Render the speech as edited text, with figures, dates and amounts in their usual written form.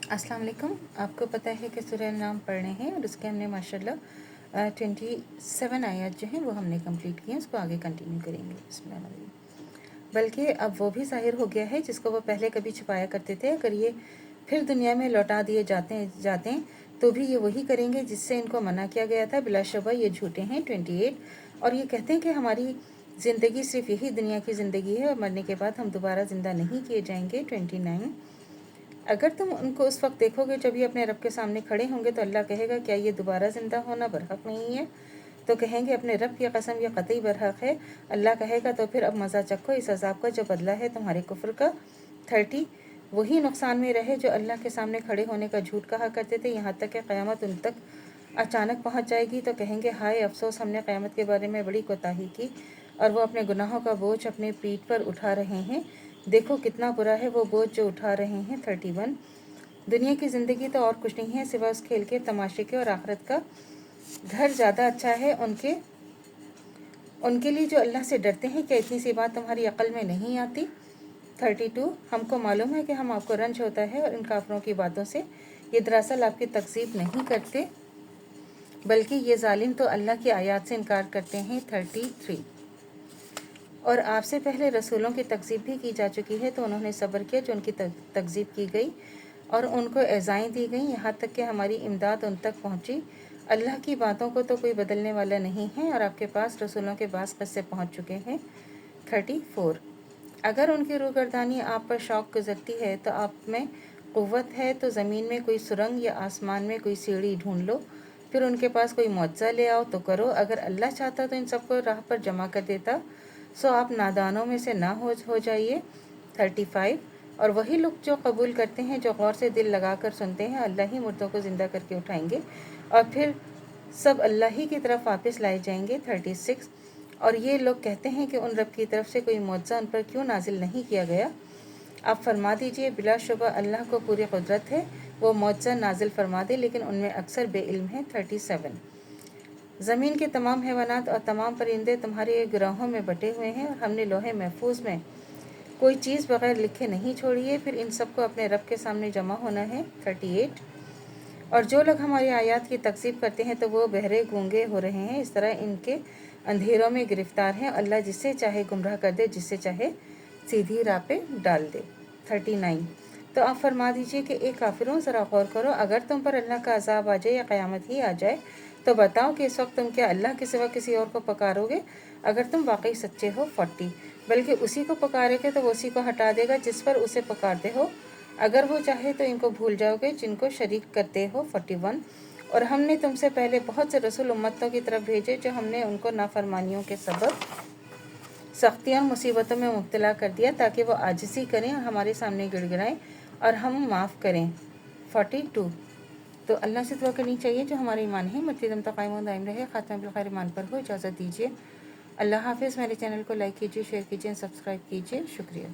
अस्सलाम वालेकुम। आपको पता है कि सूरह नाम पढ़ने हैं और उसके हमने माशाल्लाह 27 आयत जो हैं वो हमने कंप्लीट किए हैं। उसको आगे कंटिन्यू करेंगे। बिस्मिल्लाह। बल्कि अब वो भी ज़ाहिर हो गया है जिसको वो पहले कभी छुपाया करते थे। अगर ये फिर दुनिया में लौटा दिए जाते हैं तो भी ये वही करेंगे जिससे इनको मना किया गया था। बिलाशुबा ये झूठे हैं। 28 और ये कहते हैं कि हमारी ज़िंदगी सिर्फ यही दुनिया की ज़िंदगी है और मरने के बाद हम दोबारा ज़िंदा नहीं किए जाएंगे। 29 अगर तुम उनको उस वक्त देखोगे जब ये अपने रब के सामने खड़े होंगे तो अल्लाह कहेगा क्या ये दोबारा ज़िंदा होना बरहक नहीं है? तो कहेंगे अपने रब की कसम ये कतई बरहक है। अल्लाह कहेगा तो फिर अब मज़ा चखो इस अज़ाब का जो बदला है तुम्हारे कुफ्र का। 30 वही नुकसान में रहे जो अल्लाह के सामने खड़े होने का झूठ कहा करते थे, यहाँ तक कि क़यामत उन तक अचानक पहुँच जाएगी तो कहेंगे हाय अफसोस, हमने क़यामत के बारे में बड़ी कोताही की और वो अपने गुनाहों का बोझ अपने पीठ पर उठा रहे हैं। देखो कितना बुरा है वो बोझ जो उठा रहे हैं। 31 दुनिया की ज़िंदगी तो और कुछ नहीं है सिवा उस खेल के, तमाशे के और आखिरत का घर ज़्यादा अच्छा है उनके लिए जो अल्लाह से डरते हैं। क्या इतनी सी बात तुम्हारी अक्ल में नहीं आती? 32 हमको मालूम है कि हम आपको रंज होता है और इन काफरों की बातों से ये दरअसल आपकी तकज़ीब नहीं करते बल्कि ये जालिम तो अल्लाह की आयत से इनकार करते हैं। 33 और आपसे पहले रसूलों की तकज़ीब भी की जा चुकी है तो उन्होंने सब्र किया जो उनकी तकज़ीब की गई और उनको एज़ाएँ दी गई यहाँ तक कि हमारी इमदाद उन तक पहुँची। अल्लाह की बातों को तो कोई बदलने वाला नहीं है और आपके पास रसूलों के बास क़स्से पहुँच चुके हैं। 34 अगर उनकी रूगर्दानी आप पर शौक गुजरती है तो आप में क़ुव्वत है तो ज़मीन में कोई सुरंग या आसमान में कोई सीढ़ी ढूंढ लो, फिर उनके पास कोई मुआवजा ले आओ तो करो। अगर अल्लाह चाहता तो इन सबको राह पर जमा कर देता, सो आप नादानों में से ना हो जाइए। 35 और वही लोग जो कबूल करते हैं, जो गौर से दिल लगा कर सुनते हैं, अल्लाह ही मुर्दों को ज़िंदा करके उठाएंगे और फिर सब अल्लाह ही की तरफ वापस लाए जाएंगे। 36 और ये लोग कहते हैं कि उन रब की तरफ से कोई मुआवजा उन पर क्यों नाजिल नहीं किया गया? आप फरमा दीजिए बिलाशुबा अल्लाह को पूरी कुदरत है, वो मुआवजा नाजिल फरमा दे लेकिन उनमें अक्सर बेइल्म है। 37 ज़मीन के तमाम हैवानात और तमाम परिंदे तुम्हारे गिरोहों में बटे हुए हैं और हमने लोहे महफूज में कोई चीज़ बगैर लिखे नहीं छोड़ी है, फिर इन सबको अपने रब के सामने जमा होना है। 38 और जो लोग हमारी आयत की तकज़ीब करते हैं तो वो बहरे गूंगे हो रहे हैं, इस तरह इनके अंधेरों में गिरफ्तार हैं। अल्लाह जिससे चाहे गुमराह कर दे, जिससे चाहे सीधी राह पे डाल दे। 39 तो आप फरमा दीजिए कि एक काफिरों ज़रा गौर करो, अगर तुम पर अल्लाह का अजाब आ जाए या क़यामत ही आ जाए तो बताओ कि इस वक्त तुम क्या अल्लाह के सिवा किसी और को पकारोगे अगर तुम वाकई सच्चे हो। 40 बल्कि उसी को पकारोगे तो वो उसी को हटा देगा जिस पर उसे पकारते हो, अगर वो चाहे तो इनको भूल जाओगे जिनको शरीक करते हो। 41 और हमने तुमसे पहले बहुत से रसूल उम्मतों की तरफ भेजे जो हमने उनको नाफरमानियों के सबब सख्तियाँ और मुसीबतों में मुब्तला कर दिया ताकि वो आजिज़ी करें और हमारे सामने गिड़गिड़ाएं और हम माफ़ करें। 42 तो अल्लाह से दुआ करनी चाहिए जो हमारे ईमान है मज़ीद दम तक कायम दायम रहे, ख़ात्मा बिल खैर ईमान पर हो। इजाज़त दीजिए। अल्लाह हाफ़िज़। मेरे चैनल को लाइक कीजिए, शेयर कीजिए, सब्सक्राइब कीजिए। शुक्रिया।